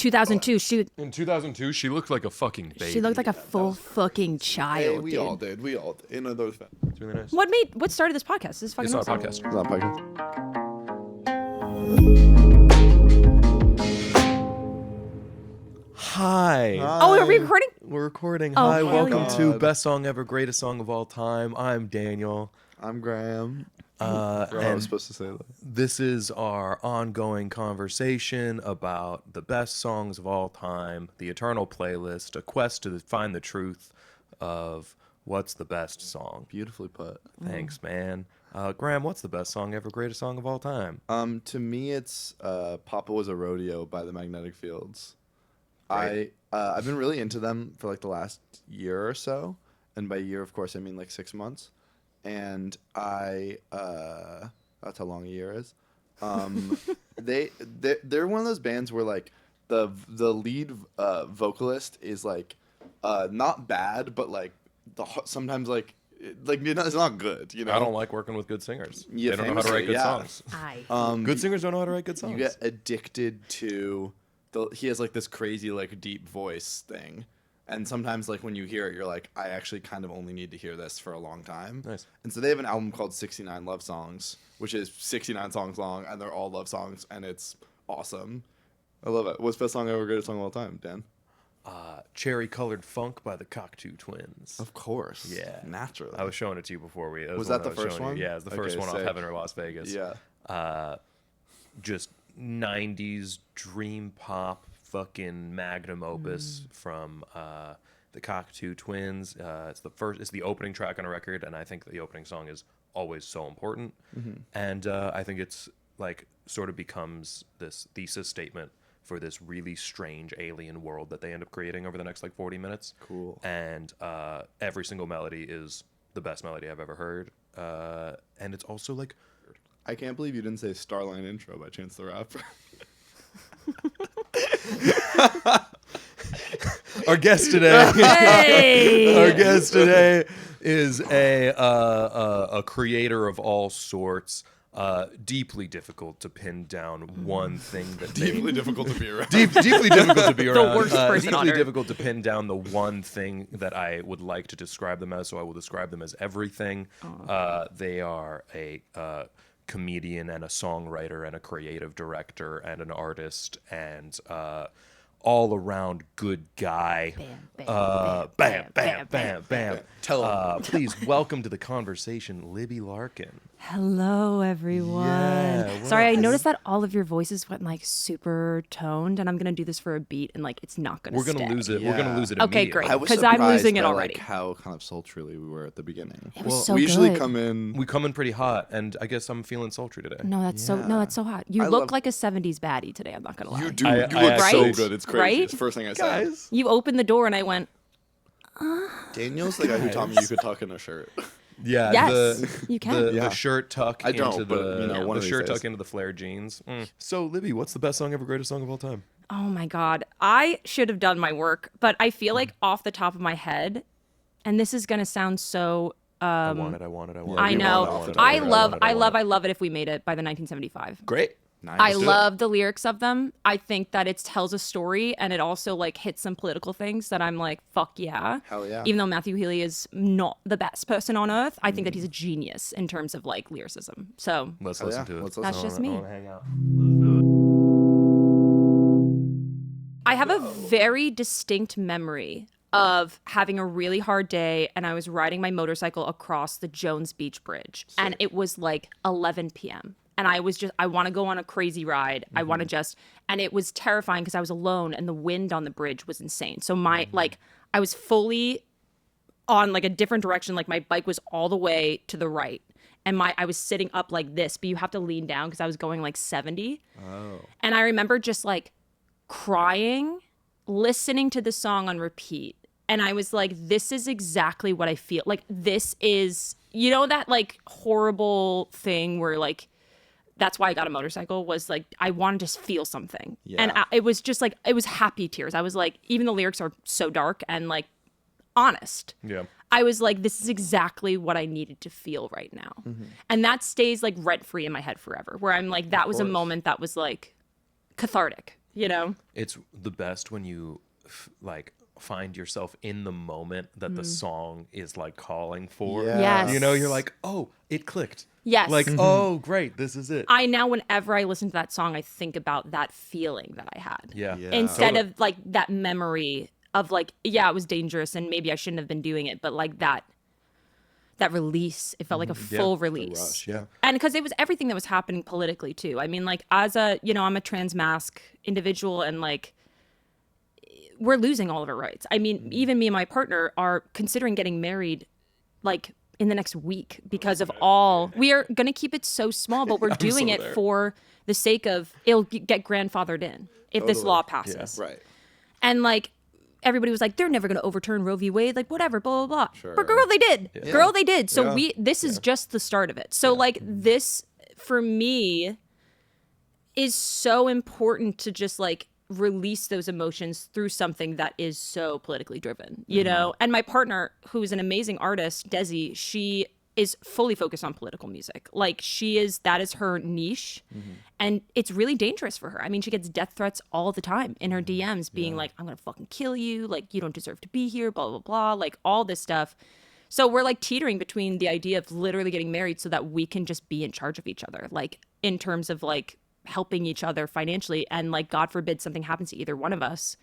2002. In 2002, she looked like a fucking baby. She looked like a full fucking child. Hey, we all did. We all did. You know those. It's really nice. What started this podcast? This is fucking It's not a awesome. podcast. It's not a podcast. Hi. Oh, are we recording? We're recording. Oh, Hi, hell welcome yeah. to Best Song Ever, Greatest Song of All Time. I'm Daniel. I'm Graham. I was And supposed to say that. this is our ongoing conversation about the best songs of all time, the eternal playlist, a quest to find the truth of what's the best song. Beautifully put. Thanks, man. Graham, what's the best song ever, greatest song of all time? To me, it's "Papa Was a Rodeo" by the Magnetic Fields. Great. I've been really into them for like the last year or so, and by year, of course, I mean like 6 months. And that's how long a year is. They're one of those bands where like the lead vocalist is like not bad, but like sometimes like it's not good. You know, I don't like working with good singers. Yeah, They don't know how to write good songs. Good singers don't know how to write good songs. You get addicted to he has like this crazy like deep voice thing. And sometimes, like, when you hear it, you're like, I actually kind of only need to hear this for a long time. Nice. And so they have an album called 69 Love Songs, which is 69 songs long, and they're all love songs, and it's awesome. I love it. What's best song ever, greatest song of all time, Dan? Cherry Colored Funk by the Cocteau Twins. Of course. Yeah. Naturally. I was showing it to you before we... Was that the first one? Yeah, it was the first one off sick. Heaven or Las Vegas. Yeah. Just 90s dream pop fucking magnum opus from the Cocteau Twins. It's the opening track on a record, and I think the opening song is always so important. And I think it's like sort of becomes this thesis statement for this really strange alien world that they end up creating over the next like 40 minutes. Cool. And every single melody is the best melody I've ever heard. And it's also like... I can't believe you didn't say Starline Intro by Chance the Rapper. Our guest today, Hey! our guest today is a creator of all sorts. Deeply difficult to pin down one thing that Deeply difficult to be around. deeply difficult to be around. worst person on deeply earth. difficult to pin down the one thing that I would like to describe them as. So I will describe them as everything. They are a comedian and a songwriter and a creative director and an artist and all around good guy. Bam. Tell him. Please welcome to the conversation, Libby Larkin. Hello, everyone. Yeah, Sorry, I well, noticed that all of your voices went like super toned, and I'm gonna do this for a beat, and like it's not gonna. We're gonna stay. lose it. Yeah. We're gonna lose it. Okay, immediately. great. I was 'Cause I'm surprised losing it by, already. Like, how kind of sultry we were at the beginning. It was so we usually good. come in. We come in pretty hot, and I guess I'm feeling sultry today. No, that's so hot. You I look love- like a '70s baddie today. I'm not gonna lie. You do. I You look so Right? good. It's crazy. Right? It's the first thing I said. Guys. You opened the door, and I went, Daniel's the guy who taught me you could tuck in a shirt. Yeah, Yes, you can. Yeah. The shirt tuck I don't, into but, the you know, one the of these shirt days. tuck into the flared jeans. So Libby, what's the best song ever, greatest song of all time? oh my god, I should have done my work, but I feel like off the top of my head, and this is gonna sound so. I want it. I want it. I want it. I we know. want it. I want love it if we made it by the 1975. Great. Nice. I love the lyrics of them. I think that it tells a story, and it also like hits some political things that I'm like, fuck yeah. Hell yeah. Even though Matthew Healy is not the best person on earth, I think that he's a genius in terms of like lyricism. So Let's Hell listen yeah. to it. Let's that's listen. just I me. wanna hang out. I have a very distinct memory of having a really hard day, and I was riding my motorcycle across the Jones Beach Bridge, and it was like 11 p.m. And I want to go on a crazy ride. I want to and it was terrifying because I was alone and the wind on the bridge was insane. So I was fully on like a different direction. Like my bike was all the way to the right. And I was sitting up like this, but you have to lean down because I was going like 70. Oh. And I remember just like crying, listening to the song on repeat. And I was like, this is exactly what I feel. Like this is, you know, that like horrible thing where like, that's why I got a motorcycle was like, I wanted to just feel something. Yeah. And it was just like, it was happy tears. I was like, even the lyrics are so dark and like honest. Yeah. I was like, this is exactly what I needed to feel right now. And that stays like rent free in my head forever, where I'm like, that was a moment that was like cathartic. you know? It's the best when you like find yourself in the moment that the song is like calling for. Yeah. Yes. You know, you're like, oh, it clicked. Yes. Like, oh, great, this is it. I now, whenever I listen to that song, I think about that feeling that I had. Yeah. Yeah. Instead of like that memory of like, yeah, it was dangerous and maybe I shouldn't have been doing it, but like that release, it felt like a full release. rush, yeah. And because it was everything that was happening politically too. I mean, like as a, you know, I'm a trans masc individual and like we're losing all of our rights. I mean, even me and my partner are considering getting married like in the next week because of all we are going to keep it so small, but we're doing so it there. for the sake of it'll get grandfathered in if this Totally. law passes. Right. And like everybody was like, they're never going to overturn Roe v. Wade, like whatever, blah, blah, blah. Sure. But girl, they did. Girl, they did. So Yeah. this is just the start of it. So like this, for me, is so important to just like release those emotions through something that is so politically driven, you know? And my partner, who's an amazing artist, Desi, she is fully focused on political music. Like that is her niche. And it's really dangerous for her. I mean, she gets death threats all the time in her DMs being like, I'm going to fucking kill you. Like, you don't deserve to be here, blah, blah, blah. Like all this stuff. So we're like teetering between the idea of literally getting married so that we can just be in charge of each other. Like in terms of like helping each other financially. And like, God forbid something happens to either one of us,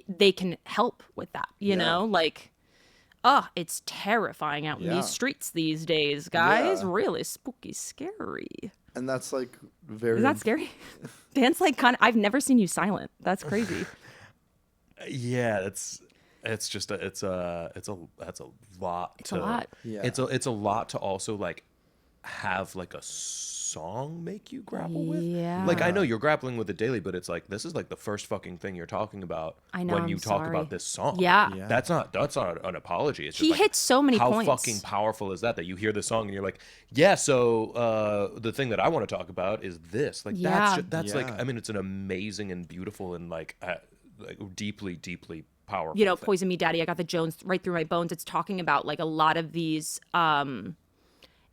they can help with that, you know? Like, it's terrifying out in Yeah. these streets these days, guys. Yeah. Really spooky, scary. And that's like very. Is that scary? Dan's like I've never seen you silent. That's crazy. Yeah, that's just that's a lot. It's a lot. Yeah. It's a lot to also like have like a song make you grapple with. Yeah. Like I know you're grappling with it daily, but it's like this is like the first fucking thing you're talking about I know, when I'm you talk sorry. about this song. Yeah. Yeah. That's not an apology. It's just He like, hits so many how points. fucking powerful is that you hear the song and you're like, yeah, so the thing that I want to talk about is this. Like Yeah. that's like Yeah. I mean it's an amazing and beautiful and like deeply powerful. You know, thing. Poison Me Daddy, I got the Jones right through my bones. It's talking about like a lot of these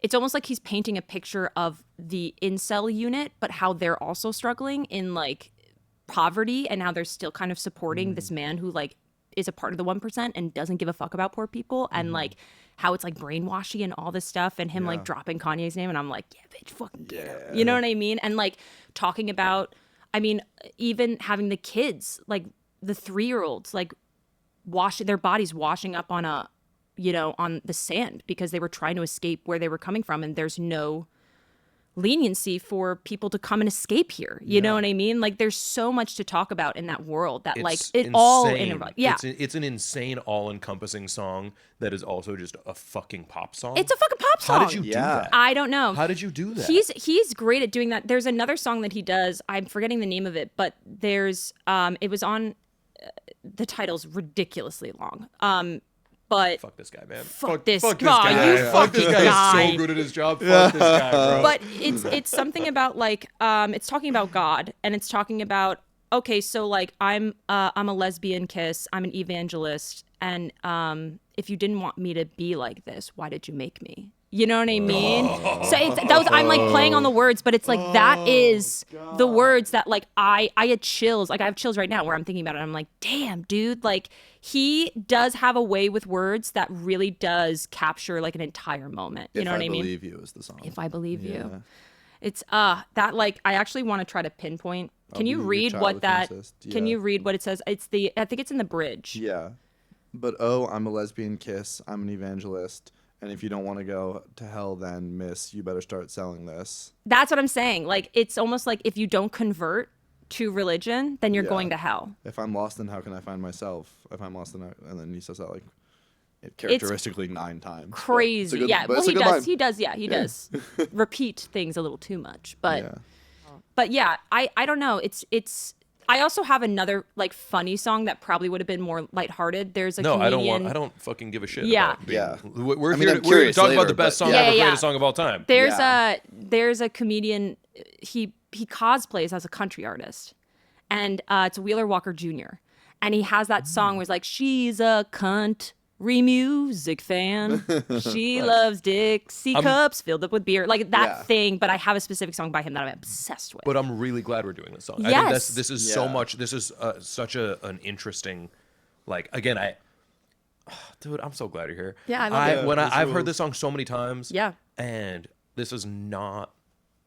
it's almost like he's painting a picture of the incel unit, but how they're also struggling in like poverty and how they're still kind of supporting this man who like is a part of the 1% and doesn't give a fuck about poor people and like how it's like brainwashy and all this stuff and him like dropping Kanye's name and I'm like, yeah, bitch, fucking get him. You know what I mean? And like talking about, I mean, even having the kids, like the 3-year-olds, like their bodies washing up on on the sand because they were trying to escape where they were coming from and there's no leniency for people to come and escape here. You know what I mean? Like there's so much to talk about in that world that like It's it all insane. yeah. It's an insane all-encompassing song that is also just a fucking pop song. It's a fucking pop song. How did you do Yeah. that? I don't know. How did you do that? He's great at doing that. There's another song that he does. I'm forgetting the name of it, but there's it was on the title's ridiculously long. But Fuck this guy, man. Fuck this fuck guy. This guy. You Fuck this fucking guy. guy. Is so good at his job. Fuck this guy, bro. but it's something about like it's talking about God and it's talking about okay, so like I'm a lesbian kiss, I'm an evangelist, and if you didn't want me to be like this, why did you make me? You know what I mean? So I'm like playing on the words, but it's like that is the words that like I had chills. Like I have chills right now where I'm thinking about it. I'm like, damn, dude. Like he does have a way with words that really does capture like an entire moment. You know what I mean? If I Believe You is the song. If I Believe You. It's that like I actually want to try to pinpoint. Can you Be Your read Child what if you that? insist. Can Yeah. you read what it says? I think it's in the bridge. Yeah. But oh, I'm a lesbian kiss. I'm an evangelist. And if you don't want to go to hell, then miss, you better start selling this. That's what I'm saying. Like it's almost like if you don't convert to religion, then you're Yeah. going to hell. If I'm lost, then how can I find myself? If I'm lost, then and then he says that like characteristically 9 times. But Crazy. it's a good- Yeah. but Well, it's a he good does. line. He does. Yeah, he does repeat things a little too much. But Yeah. but yeah, I don't know. It's. I also have another like funny song that probably would have been more lighthearted. There's a No, comedian. I don't fucking give a shit. Yeah. About being, Yeah. We're I mean, here. I'm We're here to curious talk about later, the best but song yeah. ever, Yeah, greatest yeah. song of all time. There's a comedian. He cosplays as a country artist, and it's Wheeler Walker Jr. And he has that song where it's like she's a cunt, Music fan. She loves Dixie cups filled up with beer. Like that thing, but I have a specific song by him that I'm obsessed with. But I'm really glad we're doing this song. I Yes. think this is so much. This is such an interesting, like, again, dude, I'm so glad you're here. Yeah, I love it. I've heard this song so many times. Yeah. And this is not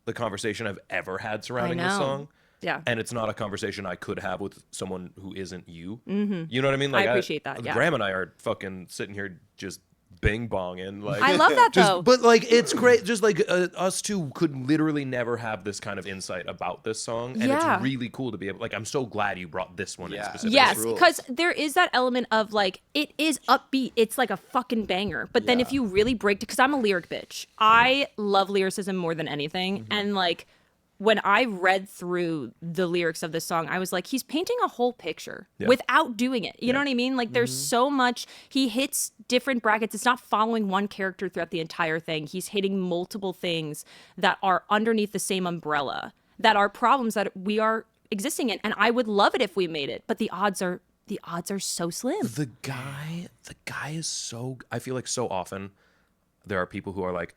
the conversation I've ever had surrounding this know. song. Yeah. And it's not a conversation I could have with someone who isn't you. Mm-hmm. You know what I mean? Like, I appreciate that, yeah. Graham and I are fucking sitting here just bing bonging. Like, I love that though. but like, it's great. Just like us two could literally never have this kind of insight about this song. And Yeah. it's really cool to be able, like, I'm so glad you brought this one in Yeah. specifically. Yes, rules. because there is that element of like it is upbeat. It's like a fucking banger. But then if you really break it, because I'm a lyric bitch, I love lyricism more than anything. And like when I read through the lyrics of this song, I was like, he's painting a whole picture without doing it. You know what I mean? Like there's so much. He hits different brackets. It's not following one character throughout the entire thing. He's hitting multiple things that are underneath the same umbrella that are problems that we are existing in. And I would love it if we made it, but the odds are so slim. The guy is so, I feel like so often there are people who are like,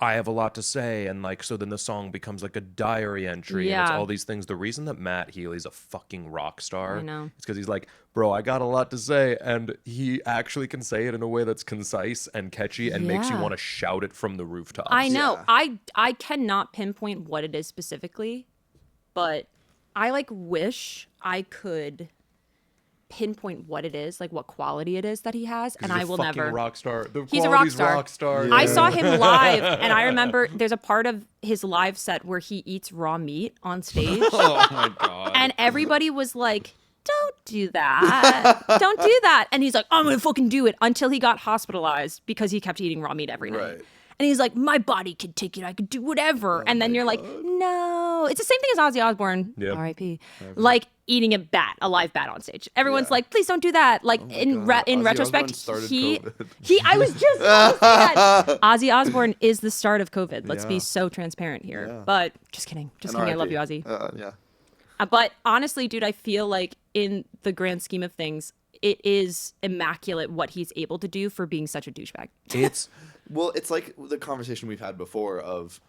I have a lot to say, and like, so then the song becomes like a diary entry, and it's Yeah. all these things. The reason that Matt Healy's a fucking rock star I know. is because he's like, bro, I got a lot to say, and he actually can say it in a way that's concise and catchy and makes you Yeah. want to shout it from the rooftops. I know. Yeah. I cannot pinpoint what it is specifically, but I like wish I could pinpoint what it is, like what quality it is that he has, and I will never. Rock star. The He's a rock quality's star. rock star. I saw him live, and I remember there's a part of his live set where he eats raw meat on stage, Oh my god. and everybody was like, "Don't do that! Don't do that!" And he's like, "I'm gonna fucking do it," until he got hospitalized because he kept eating raw meat every night. Right. And he's like, "My body can take it. I could do whatever." And then you're like, "No." It's the same thing as Ozzy Osbourne, Yep. R.I.P. Like eating a live bat on stage. Everyone's like, "Please don't do that." Like in God. in Ozzy retrospect, Osbourne started he COVID. I was just about to say that. Ozzy Osbourne is the start of COVID. Let's be Yeah. so transparent here. Yeah. But just kidding. Just And kidding. I love RIP. you, Ozzy. Yeah. But honestly, dude, I feel like in the grand scheme of things, it is immaculate what he's able to do for being such a douchebag. It's Well, it's like the conversation we've had before of,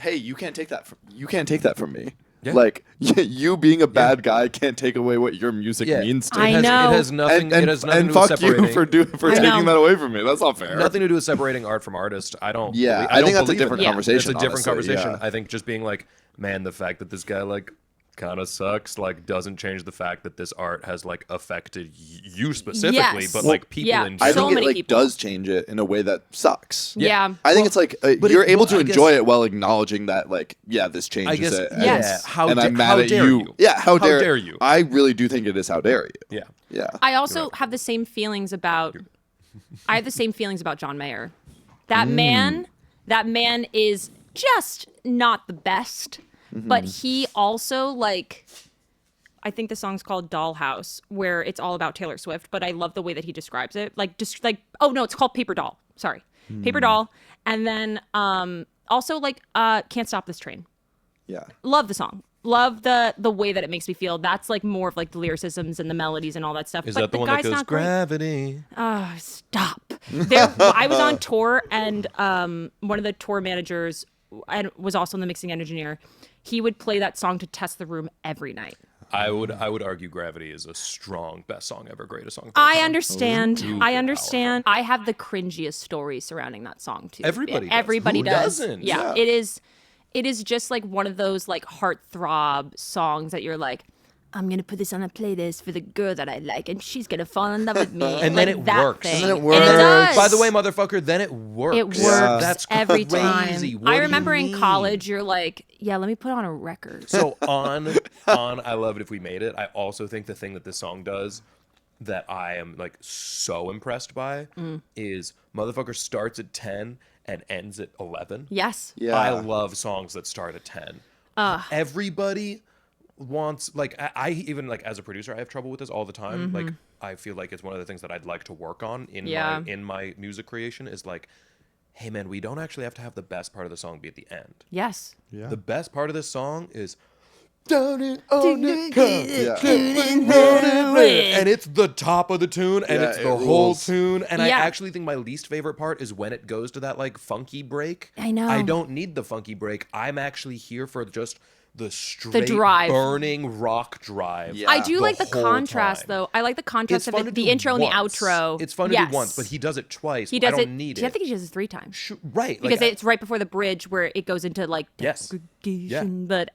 hey, you can't take that from me. Yeah. Like you being a bad guy can't take away what your music means to I me. know. It has nothing. And it has nothing and to do with fuck separating. you for I know. taking that away from me. That's not fair. Nothing to do with separating art from artist. I don't. Yeah, believe, I think don't that's a believe in different that. conversation, It's a different honestly, conversation. yeah. I think just being like, man, the fact that this guy like kind of sucks like doesn't change the fact that this art has like affected you specifically, Yes. but Well, like people yeah. in I So general. think it many like people. does change it in a way that sucks. Yeah. I think it's like but you're it- able well, to I guess- enjoy it while acknowledging that, like, yeah, this changes I guess. it. and- Yes. Yeah. How and I'm mad how at dare you. Yeah, how dare you? I really do think it is how dare you. Yeah. Yeah. I also have the same feelings about John Mayer. That man is just not the best, but he also like I think the song's called Dollhouse, where it's all about Taylor Swift, but I love the way that he describes it. Like just like it's called Paper Doll. Sorry. Paper Doll. And then also like Can't Stop This Train. Yeah. Love the song. Love the way that it makes me feel. That's like more of like the lyricisms and the melodies and all that stuff. Is but that the one that guy's goes not great. gravity? Oh, stop. I was on tour, and one of the tour managers and was also the mixing engineer. He would play that song to test the room every night. I would argue Gravity is a strong best song ever, greatest song. Of all I time. understand. Super I understand. I have the cringiest stories surrounding that song too. Everybody does. Everybody Who does. doesn't? Yeah, it is. It is just like one of those like heartthrob songs that you're like, I'm gonna put this on a playlist for the girl that I like, and she's gonna fall in love with me. And like then it that works. thing. And then it And works. does. By the way, motherfucker, then it works. It works That's every crazy. time. What do I you remember in mean? college, you're like, yeah, let me put on a record. So on I Love It If We Made It, I also think the thing that this song does that I am like so impressed by is motherfucker starts at 10 and ends at 11. Yes. Yeah. I love songs that start at 10. Everybody wants like I even like as a producer I have trouble with this all the time. Like I feel like it's one of the things that I'd like to work on in my music creation is like, hey man, we don't actually have to have the best part of the song be at the end. Yes. Yeah. The best part of this song is down it on the Yeah. and it's the top of the tune, and Yeah, it's it the whole rules. tune. And I Yeah. actually think my least favorite part is when it goes to that like funky break. I know. I don't need the funky break. I'm actually here for just the straight drive. burning rock drive. Yeah. I do like the whole contrast, time. though. I like the contrast It's of fun it, to the do intro and the once. outro. It's fun to Yes. do once, but he does it twice. He does I don't it. need I it. think he does it 3 times. Right. Because like, it's right before the bridge where it goes into like Yes. degradation. But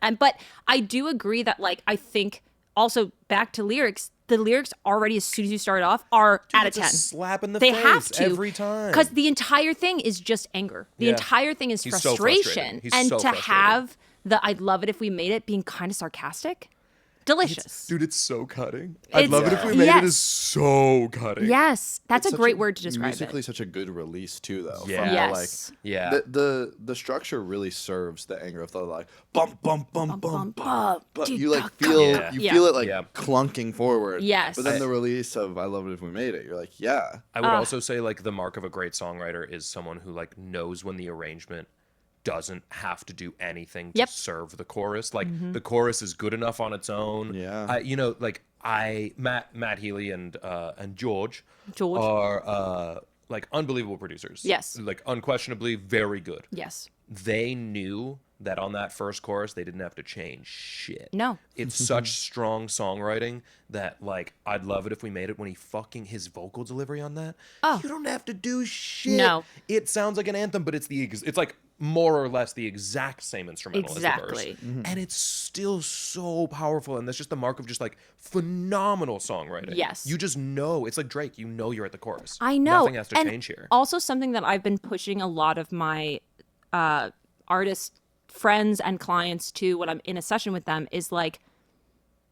I do agree that like I think also back to lyrics, the lyrics already as soon as you start off are out of it's a 10. slap in the They face have to every time. because the entire thing is just anger. The Yeah. entire thing is He's so frustration, frustrated. He's and so to frustrated. have the "I'd love it if we made it" being kind of sarcastic, delicious. Dude, it's so cutting. I'd It's- love it if we made yes. it is so cutting. Yes, that's a Such great word to describe musically it. such a good release too, though. Yeah. From Yes. Yeah. the structure really serves the anger of the like bump bump bump bump bump, bump, but deep you like duck, feel Yeah. you Yeah. feel it like Yeah. clunking forward. Yes. But then the release of "I Love It If We Made It," you're like, yeah, I would also say like the mark of a great songwriter is someone who like knows when the arrangement doesn't have to do anything to Yep. serve the chorus. Like the chorus is good enough on its own. Yeah. Matt Healy and George George. are like unbelievable producers. Yes. Like unquestionably very good. Yes. They knew that on that first chorus they didn't have to change shit. No. It's such strong songwriting that like I'd love it if we made it when his vocal delivery on that. Oh. You don't have to do shit. No. It sounds like an anthem, but it's like more or less the exact same instrumental Exactly. as the verse. And it's still so powerful, and that's just the mark of just like phenomenal songwriting. Yes. You just know. It's like Drake, you know you're at the chorus. I know. Nothing has to And change here. Also, something that I've been pushing a lot of my artist friends and clients to when I'm in a session with them is like,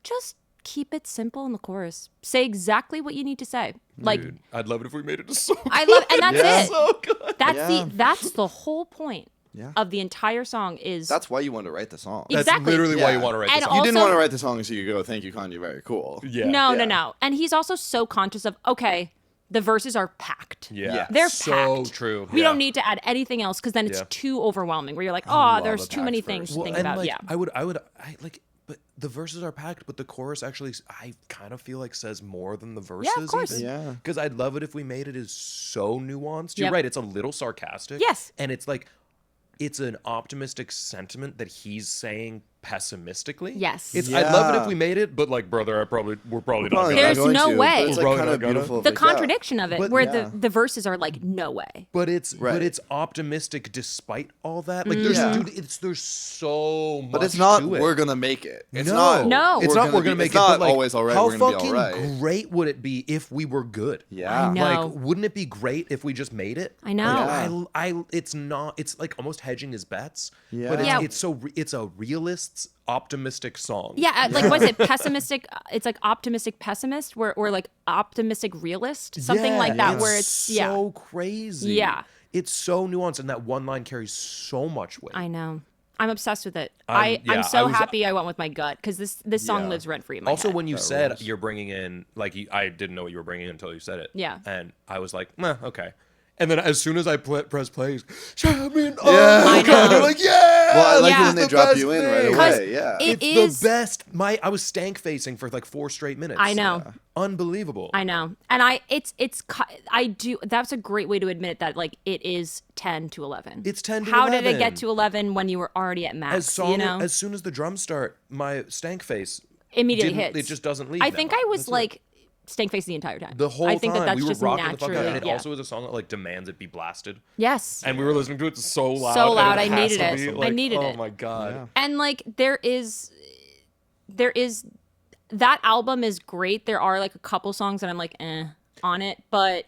just keep it simple in the chorus. Say exactly what you need to say. Like, Dude, I'd love it if we made it so good. I love, and that's Yeah. it. So good. That's the whole point Yeah. of the entire song is that's why you want to write the song. Exactly. That's literally why you Yeah. want to write And the You song. didn't also- want to write the song so you go, "Thank you, Kanye, very cool." Yeah. no, Yeah. and he's also so conscious of okay, the verses are packed. Yeah. Yeah. They're so packed. true. We Yeah. don't need to add anything else because then it's Yeah. too overwhelming. Where you're like, love oh, there's a too many packed things verse. to think and about. like, Yeah, but the verses are packed, but the chorus actually, I kind of feel like says more than the verses. Yeah, of course. Even. Yeah. Because I'd love it if we made it is so nuanced. You're Yep. right. It's a little sarcastic. Yes. And it's like, it's an optimistic sentiment that he's saying pessimistically. Yes. It's I'd love it if Yeah. we made it, but like, brother, we're probably not Probably gonna. not There's going no to, way. but It's We're like probably kind not of gonna. beautiful. the like, yeah. contradiction of it, But- where yeah. the verses are like, no way. But it's Right. optimistic despite all that. Like there's Yeah. dude, there's so much. But it's not to it. "we're gonna make it." It's no, not. No. It's not. We're gonna be- make it's it. Not But like, always all right. how We're gonna be fucking all right. great would it be if we were good? Yeah. I know. Like, wouldn't it be great if we just made it? I know. Like, it's not. It's like almost hedging his bets. Yeah. But Yeah. it's a realist's optimistic song. Yeah, like was it pessimistic? It's like optimistic pessimist, or like optimistic realist, something Yeah, like that, where it's so crazy. Yeah. It's so nuanced, and that one line carries so much weight. I know. I'm obsessed with it. Yeah, I'm I so was- happy I went with my gut because this song Yeah. lives rent free in my Also, head. when you That said rules. you're bringing in, like, I didn't know what you were bringing in until you said it. Yeah. And I was like, meh, okay. And then as soon as I press play, he's, champion, Yeah. oh my I God. know. I'm like, yeah. Well, I like Yeah. it when they the drop best you in thing. right 'Cause away. Yeah. it It's is- the best. I was stank facing for like 4 straight minutes. I know. Unbelievable. I know. And I do. That's a great way to admit it, that like it is 10 to 11. It's 10 to How did it 11. get to 11 when you were already at max? As soon as the drums start, my stank face Immediately didn't- hits. It just doesn't leave. I now. think I was That's it. like stank face the entire time. the whole I think time that's we were just rocking the naturally. fuck out, and it yeah. also is a song that like demands it be blasted. Yes. And we were listening to it so loud. So and loud, it I has needed to it. be, I like, needed oh it. my God. Yeah. And like there is that album is great. There are like a couple songs that I'm like on it, but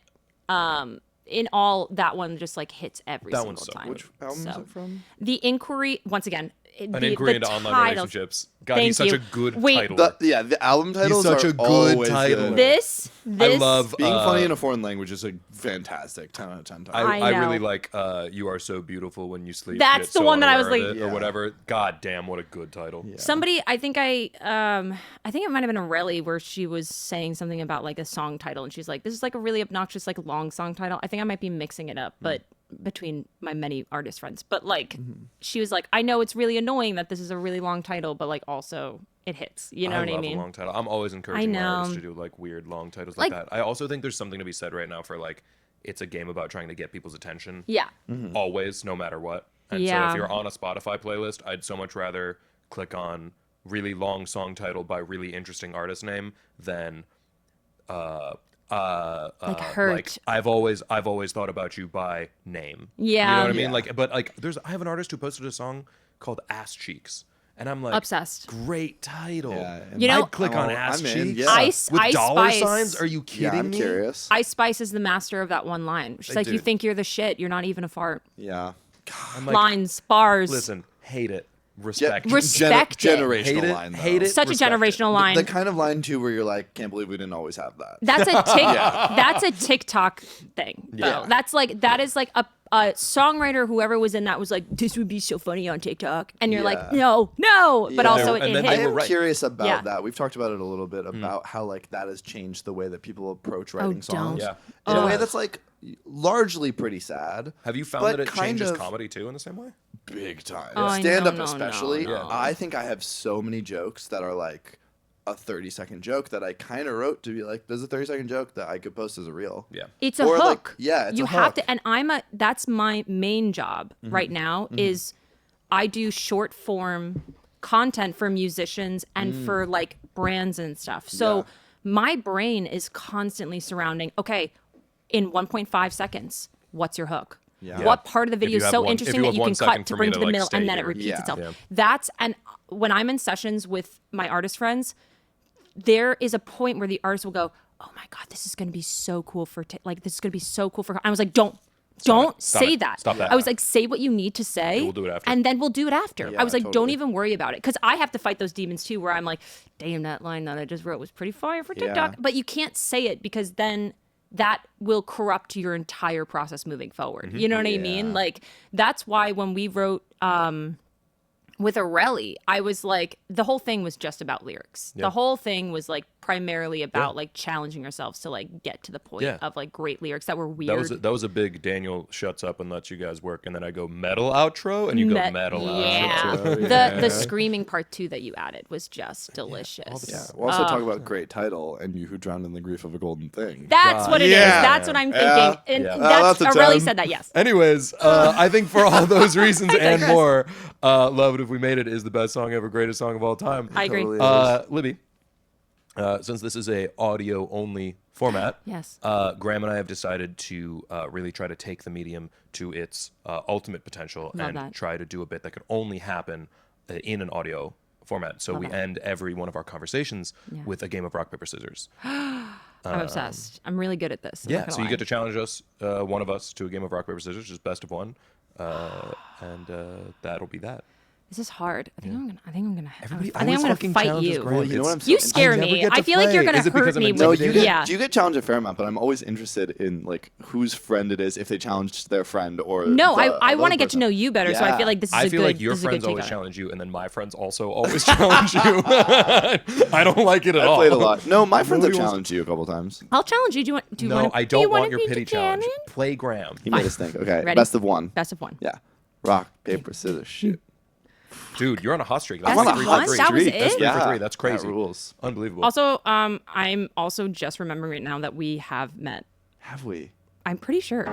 in all, that one just like hits every That single one's so time. good. Which album is So, it from? The Inquiry, once again, An inquiry into online relationships. God, Thank he's such you. a good Wait, title. The album titles such are a good always title. good. This I love Being funny in a foreign language is a fantastic 10 out of 10 title. I I really know. like "You Are So Beautiful When You Sleep." That's Get the So one that I was Unaware of like- It, or Yeah. whatever. God damn, what a good title. Somebody, I think it might have been a Relly where she was saying something about like a song title, and she's like, "This is like a really obnoxious like long song title." I think I might be mixing it up, but between my many artist friends, but like she was like, "I know it's really annoying that this is a really long title, but like also it hits. You know what I love mean? a long title. I'm always encouraging my artists know. to do like weird long titles like Like- that. I also think there's something to be said right now for like it's a game about trying to get people's attention. Yeah. Always, no matter what. And so Yeah. if you're on a Spotify playlist, I'd so much rather click on really long song title by really interesting artist name than Hurt. like I've always thought about you by name. Yeah. You know what I mean? Yeah. Like, but like, I have an artist who posted a song called Ass Cheeks, and I'm like, Obsessed. Great title. Yeah, and You know- I'd click on Ass I'm in, Cheeks yeah. Ice with dollar Spice. signs. Are you Yeah, kidding I'm me? curious. Ice Spice is the master of that one line. She's like, you dude. think you're the shit. You're not even a fart. Yeah. I'm like, Lines, bars. listen, hate it, respect, Res- Respect it. generational hate it, line. Though. hate it. Such a respect it. generational line. The kind of line too where you're like, can't believe we didn't always have that. That's a that's a TikTok thing. Though. Yeah. That is like a songwriter, whoever was in that was like, this would be so funny on TikTok. And you're like, no. But Yeah. also And it then I they hit. were am right. curious about Yeah. that. We've talked about it a little bit about how like that has changed the way that people approach writing songs. Yeah. In a way that's like largely pretty sad. Have you found but that it kind changes of comedy too in the same way? big time? Oh, I Stand know, up no, especially. no, no. I think I have so many jokes that are like a 30-second joke that I kind of wrote to be like, there's a 30-second joke that I could post as a reel. Yeah. It's a Or, hook. like, yeah, it's you a have hook. to, and that's my main job right now is I do short form content for musicians and for like brands and stuff. So Yeah. my brain is constantly surrounding, okay, in 1.5 seconds, what's your hook? Yeah. What part of the If video you is have so one- if interesting you that have you 1 can second cut to for bring me to to, the like, middle stay and then it here. repeats Yeah. itself. Yeah. And when I'm in sessions with my artist friends, there is a point where the artist will go, "Oh my god, this is going to be so cool for like this is going to be so cool for." I was like, "Don't Stop say it. that." Stop that. I was like, "Say what you need to say, we'll do it after. and then we'll do it after." Yeah, I was like, "Don't totally. even worry about it," because I have to fight those demons too. Where I'm like, "Damn, that line that I just wrote was pretty fire for TikTok," Yeah. but you can't say it because then that will corrupt your entire process moving forward. You know what I mean? Yeah. Like that's why when we wrote with Aurelie, I was like, the whole thing was just about lyrics. The whole thing was like primarily about like challenging ourselves to like get to the point Yeah. of like great lyrics that were weird. That was a big Daniel shuts up and lets you guys work, and then I go metal outro, and you go metal yeah. outro. The screaming part too that you added was just delicious. Yeah. We'll also talk about great title and you who drowned in the grief of a golden thing. That's what it is. Yeah. That's what I'm thinking. Yeah. And Yeah. that's That's a Aurelie 10. said that, yes. Anyways, I think for all those reasons and digress. more, Love It If We Made It is the best song ever, greatest song of all time. I agree. Totally is. Libby, since this is a audio only format, Yes. Graham and I have decided to really try to take the medium to its ultimate potential Love and that. try to do a bit that could only happen in an audio format. So we that. end every one of our conversations Yeah. with a game of rock paper scissors. I'm obsessed. I'm really good at this. I'm not Yeah, gonna so you lie. get to challenge us, one of us, to a game of rock paper scissors, just best of one, and that'll be that. This is hard. I think I'm gonna. Everybody I think I'm always gonna fucking fight challenges you. Graham. Well, you know what I'm It's- You so scare I never me. get I to feel like you're play. gonna Is it because hurt I'm me. intimidated? No, With, you yeah. get challenged a fair amount, but I'm always interested in like whose friend it is if they challenged their friend or No, the I want other to get to person. know you better, so I Yeah. feel like this is I a feel good. like your this is a good friends take always on it. challenge you, and then my friends also always challenge you. I don't like it at I all. played a lot. No, my friends have Nobody wants- challenged you a couple times. I'll challenge you. Do you want? Do you No, want? I do you don't wanna want your be pity the challenge. champion? Play Graham. He made us think. Okay, Ready? best of one. Best of one. Yeah, rock paper scissors shoot. Dude, you're on a hot streak. Best That's of three one? for three. That was That's it? three Yeah, for three. That's crazy. That rules. Unbelievable. Also, I'm also just remembering right now that we have met. Have we? I'm pretty sure.